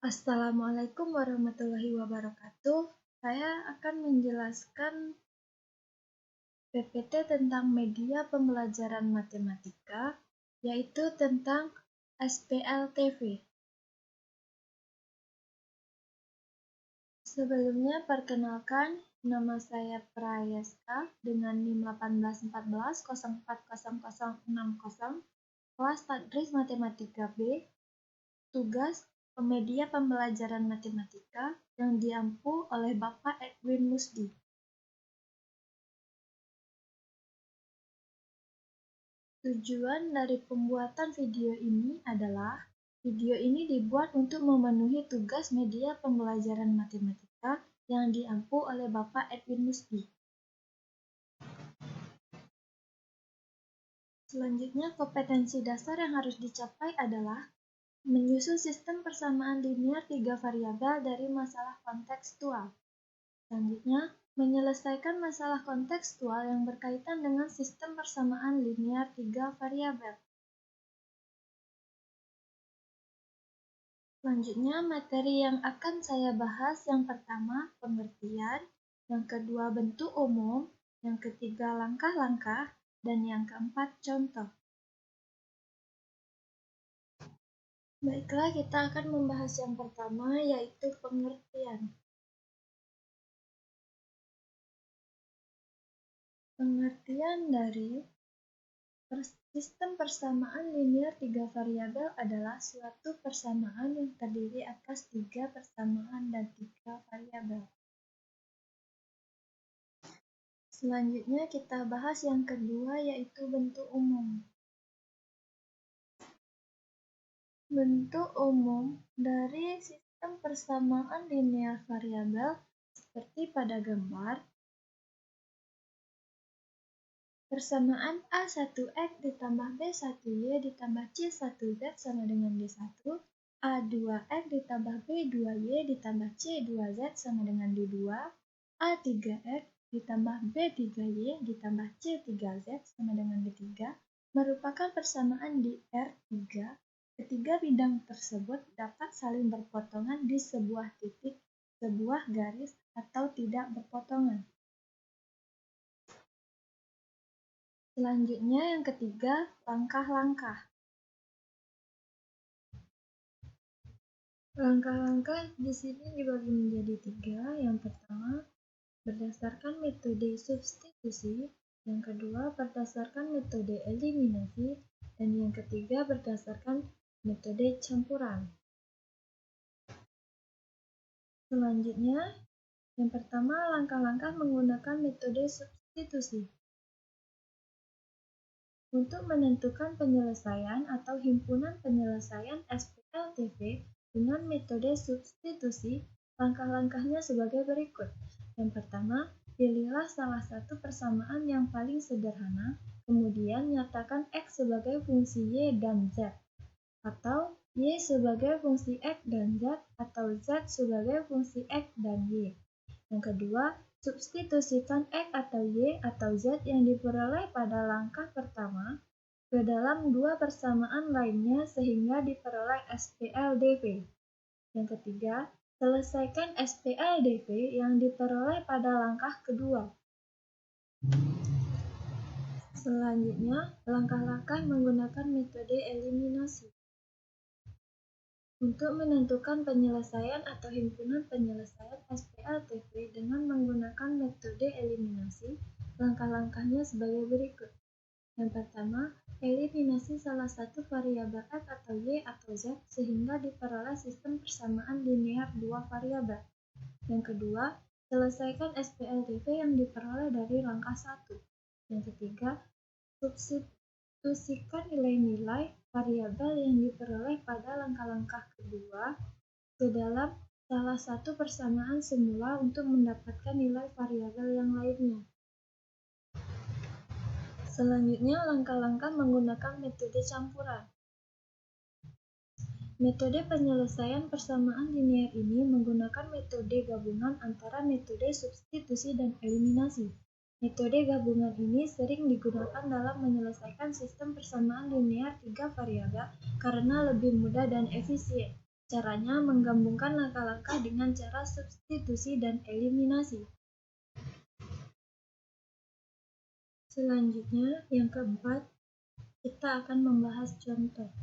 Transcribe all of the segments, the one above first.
Assalamualaikum warahmatullahi wabarakatuh. Saya akan menjelaskan PPT tentang media pembelajaran matematika, yaitu tentang SPLTV. Sebelumnya, perkenalkan, nama saya Prayeska dengan NIM 1814040060, kelas Tadris Matematika B, tugas media pembelajaran matematika yang diampu oleh Bapak Edwin Musdi. Tujuan dari pembuatan video ini adalah video ini dibuat untuk memenuhi tugas media pembelajaran matematika yang diampu oleh Bapak Edwin Musdi. Selanjutnya, kompetensi dasar yang harus dicapai adalah menyusun sistem persamaan linear 3 variabel dari masalah kontekstual. Selanjutnya, menyelesaikan masalah kontekstual yang berkaitan dengan sistem persamaan linear 3 variabel. Selanjutnya, materi yang akan saya bahas yang pertama, pengertian, yang kedua, bentuk umum, yang ketiga, langkah-langkah, dan yang keempat, contoh. Baiklah, kita akan membahas yang pertama, yaitu pengertian. Pengertian dari sistem persamaan linear 3 variabel adalah suatu persamaan yang terdiri atas 3 persamaan dan 3 variabel. Selanjutnya kita bahas yang kedua, yaitu bentuk umum. Bentuk umum dari sistem persamaan linear variabel seperti pada gambar. Persamaan A1X ditambah B1Y ditambah C1Z sama dengan D1, A2X ditambah B2Y ditambah C2Z sama dengan D2, A3X ditambah B3Y ditambah C3Z sama dengan D3 merupakan persamaan di R3. Ketiga bidang tersebut dapat saling berpotongan di sebuah titik, sebuah garis, atau tidak berpotongan. Selanjutnya yang ketiga, langkah-langkah. Langkah-langkah di sini dibagi menjadi 3. Yang pertama, berdasarkan metode substitusi. Yang kedua, berdasarkan metode eliminasi. Dan yang ketiga, berdasarkan metode campuran. Selanjutnya, yang pertama, langkah-langkah menggunakan metode substitusi. Untuk menentukan penyelesaian atau himpunan penyelesaian SPLTV dengan metode substitusi, langkah-langkahnya sebagai berikut. Yang pertama, pilihlah salah satu persamaan yang paling sederhana, kemudian nyatakan X sebagai fungsi Y dan Z, atau Y sebagai fungsi X dan Z, atau Z sebagai fungsi X dan Y. Yang kedua, substitusikan X atau Y atau Z yang diperoleh pada langkah pertama ke dalam dua persamaan lainnya sehingga diperoleh SPLDV. Yang ketiga, selesaikan SPLDV yang diperoleh pada langkah kedua. Selanjutnya, langkah-langkah menggunakan metode eliminasi. Untuk menentukan penyelesaian atau himpunan penyelesaian SPLTV dengan menggunakan metode eliminasi, langkah-langkahnya sebagai berikut. Yang pertama, eliminasi salah satu variabel X atau Y atau Z sehingga diperoleh sistem persamaan linear 2 variabel. Yang kedua, selesaikan SPLTV yang diperoleh dari langkah 1. Yang ketiga, substitusikan nilai-nilai variabel yang diperoleh pada langkah-langkah kedua ke dalam salah satu persamaan semula untuk mendapatkan nilai variabel yang lainnya. Selanjutnya, langkah-langkah menggunakan metode campuran. Metode penyelesaian persamaan linear ini menggunakan metode gabungan antara metode substitusi dan eliminasi. Metode gabungan ini sering digunakan dalam menyelesaikan sistem persamaan linear 3 variabel karena lebih mudah dan efisien. Caranya menggabungkan langkah-langkah dengan cara substitusi dan eliminasi. Selanjutnya, yang keempat, kita akan membahas contoh.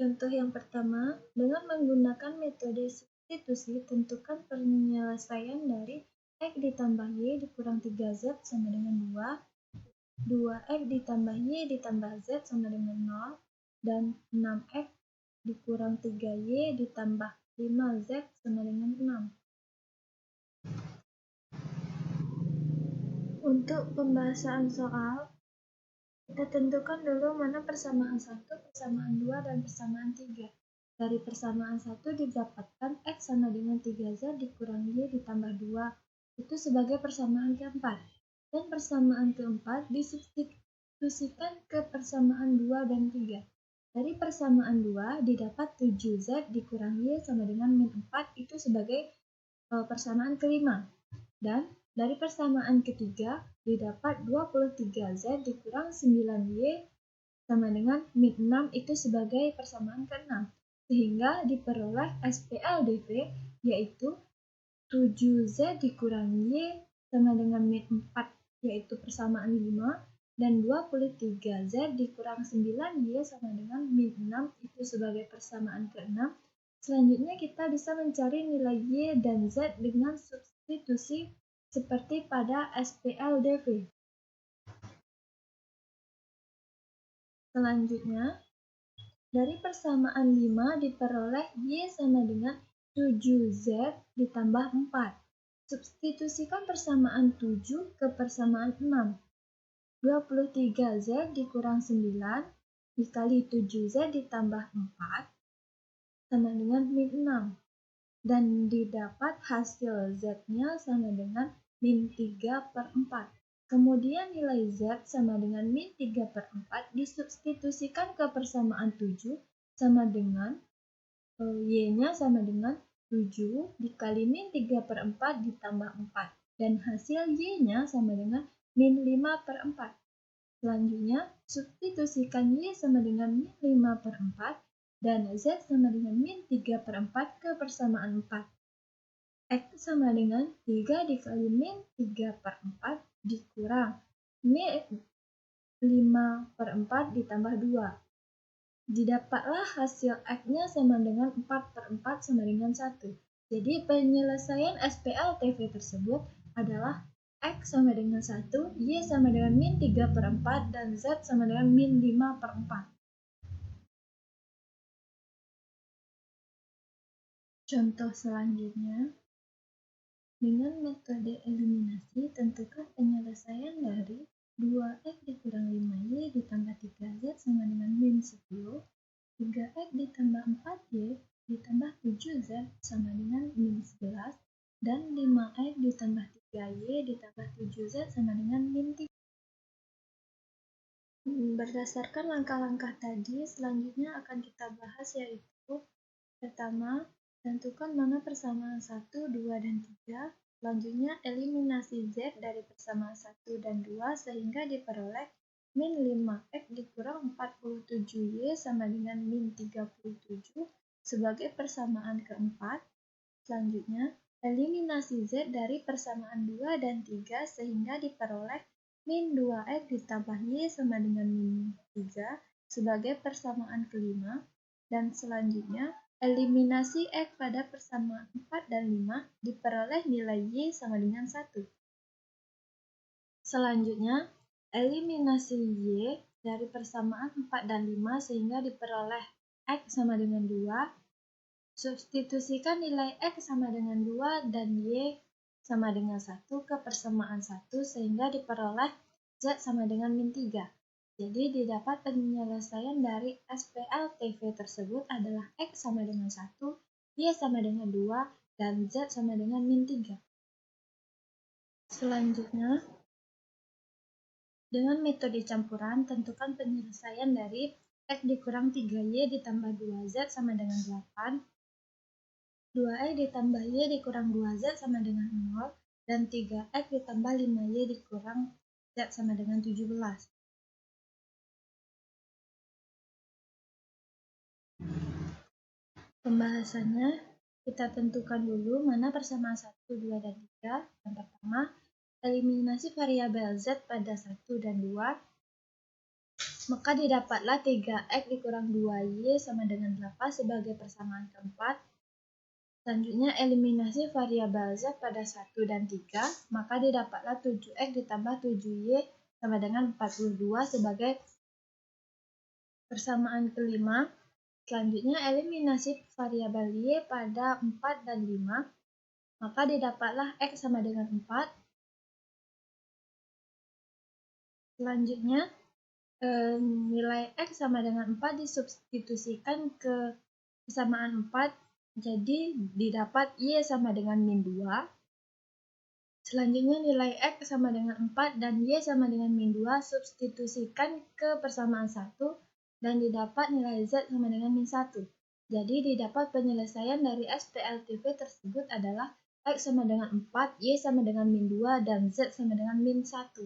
Contoh yang pertama, dengan menggunakan metode substitusi, tentukan penyelesaian dari X ditambah Y dikurang 3Z sama dengan 2, 2X ditambah Y ditambah Z sama dengan 0, dan 6X dikurang 3Y ditambah 5Z sama dengan 6. Untuk pembahasan soal, kita tentukan dulu mana persamaan 1, persamaan 2, dan persamaan 3. Dari persamaan 1 didapatkan X sama dengan 3Z dikurang Y ditambah 2. Itu sebagai persamaan keempat. Dan persamaan keempat disubstitusikan ke persamaan 2 dan 3. Dari persamaan 2 didapat 7Z dikurang Y sama dengan min 4. Itu sebagai persamaan kelima. Dan dari persamaan ketiga didapat 23Z dikurang 9Y sama dengan min 6, itu sebagai persamaan ke-6. Sehingga diperoleh SPLDV yaitu 7Z dikurang Y sama dengan min 4, yaitu persamaan 5, dan 23Z dikurang 9Y sama dengan min 6, itu sebagai persamaan ke-6. Selanjutnya kita bisa mencari nilai Y dan Z dengan substitusi seperti pada SPLDV. Selanjutnya, dari persamaan 5 diperoleh Y sama dengan 7Z ditambah 4. Substitusikan persamaan 7 ke persamaan 6. 23Z dikurang 9 dikali 7Z ditambah 4 sama dengan min 6. Dan didapat hasil Z-nya sama dengan min 3/4. Kemudian nilai Z sama dengan min 3/4 disubstitusikan ke persamaan 7 sama dengan Y-nya sama dengan 7 dikali min 3/4 ditambah 4. Dan hasil Y-nya sama dengan min 5/4. Selanjutnya, substitusikan Y sama dengan min 5/4 dan Z sama dengan min 3/4 ke persamaan 4. X sama dengan 3 dikali min 3/4 dikurang min 5/4 ditambah 2. Didapatlah hasil X-nya sama dengan 4/4 sama dengan 1. Jadi penyelesaian SPLTV tersebut adalah X sama dengan 1, Y sama dengan min 3/4, dan Z sama dengan min 5/4. Contoh selanjutnya, dengan metode eliminasi, tentukan penyelesaian dari 2X dikurang 5Y ditambah 3Z sama dengan min 10, 3X ditambah 4Y ditambah 7Z sama dengan min 11, dan 5X ditambah 3Y ditambah 7Z sama dengan min 3. Berdasarkan langkah-langkah tadi, selanjutnya akan kita bahas yaitu pertama, tentukan mana persamaan 1, 2, dan 3. Selanjutnya, eliminasi Z dari persamaan 1 dan 2 sehingga diperoleh min 5X dikurang 47Y sama dengan min 37 sebagai persamaan keempat. Selanjutnya, eliminasi Z dari persamaan 2 dan 3 sehingga diperoleh min 2X ditambah Y sama dengan min 3 sebagai persamaan kelima. Dan selanjutnya, eliminasi X pada persamaan 4 dan 5 diperoleh nilai Y sama dengan 1. Selanjutnya, eliminasi Y dari persamaan 4 dan 5 sehingga diperoleh X sama dengan 2. Substitusikan nilai X sama dengan 2 dan Y sama dengan 1 ke persamaan 1 sehingga diperoleh Z sama dengan min 3. Jadi didapat penyelesaian dari SPLTV tersebut adalah X sama dengan 1, Y sama dengan 2, dan Z sama dengan min 3. Selanjutnya, dengan metode campuran, tentukan penyelesaian dari X dikurang 3Y ditambah 2Z sama dengan 8, 2X ditambah Y dikurang 2Z sama dengan 0, dan 3X ditambah 5Y dikurang Z sama dengan 17. Pembahasannya, kita tentukan dulu mana persamaan 1, 2, dan 3. Yang pertama, eliminasi variabel Z pada 1 dan 2, maka didapatlah 3X dikurang 2Y sama dengan 8 sebagai persamaan keempat. Selanjutnya, eliminasi variabel Z pada 1 dan 3, maka didapatlah 7X ditambah 7Y sama dengan 42 sebagai persamaan kelima. Selanjutnya, eliminasi variabel Y pada 4 dan 5, maka didapatlah X sama dengan 4. Selanjutnya, nilai X sama dengan 4 disubstitusikan ke persamaan 4, jadi didapat Y sama dengan min 2. Selanjutnya, nilai X sama dengan 4 dan Y sama dengan min 2 substitusikan ke persamaan 1, dan didapat nilai Z sama dengan min 1. Jadi didapat penyelesaian dari SPLTV tersebut adalah X sama dengan 4, Y sama dengan min 2, dan Z sama dengan min 1.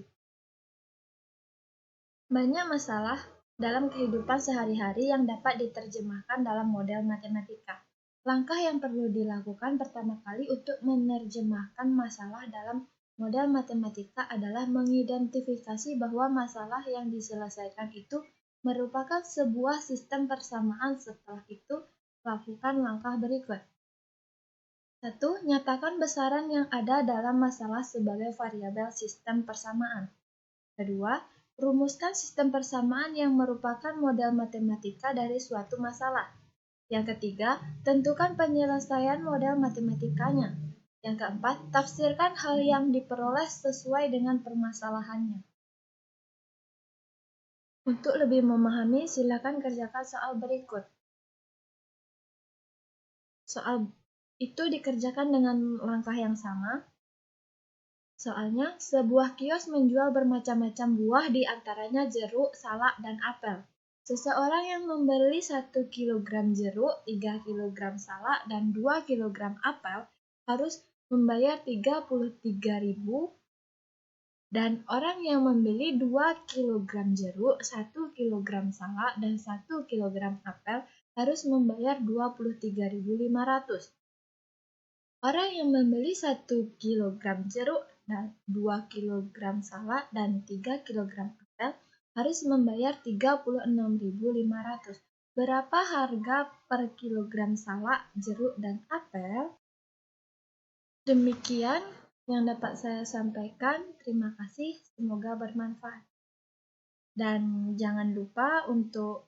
Banyak masalah dalam kehidupan sehari-hari yang dapat diterjemahkan dalam model matematika. Langkah yang perlu dilakukan pertama kali untuk menerjemahkan masalah dalam model matematika adalah mengidentifikasi bahwa masalah yang diselesaikan itu merupakan sebuah sistem persamaan. Setelah itu, lakukan langkah berikut. 1. Nyatakan besaran yang ada dalam masalah sebagai variabel sistem persamaan. Kedua, rumuskan sistem persamaan yang merupakan model matematika dari suatu masalah. Yang ketiga, tentukan penyelesaian model matematikanya. Yang keempat, tafsirkan hal yang diperoleh sesuai dengan permasalahannya. Untuk lebih memahami, silakan kerjakan soal berikut. Soal itu dikerjakan dengan langkah yang sama. Soalnya, sebuah kios menjual bermacam-macam buah, di antaranya jeruk, salak, dan apel. Seseorang yang membeli 1 kg jeruk, 3 kg salak, dan 2 kg apel harus membayar 33.000, dan orang yang membeli 2 kg jeruk, 1 kg salak, dan 1 kg apel harus membayar 23.500. Orang yang membeli 1 kg jeruk, 2 kg salak, dan 3 kg apel harus membayar 36.500. Berapa harga per kilogram salak, jeruk, dan apel? Demikian yang dapat saya sampaikan. Terima kasih, semoga bermanfaat. Dan jangan lupa untuk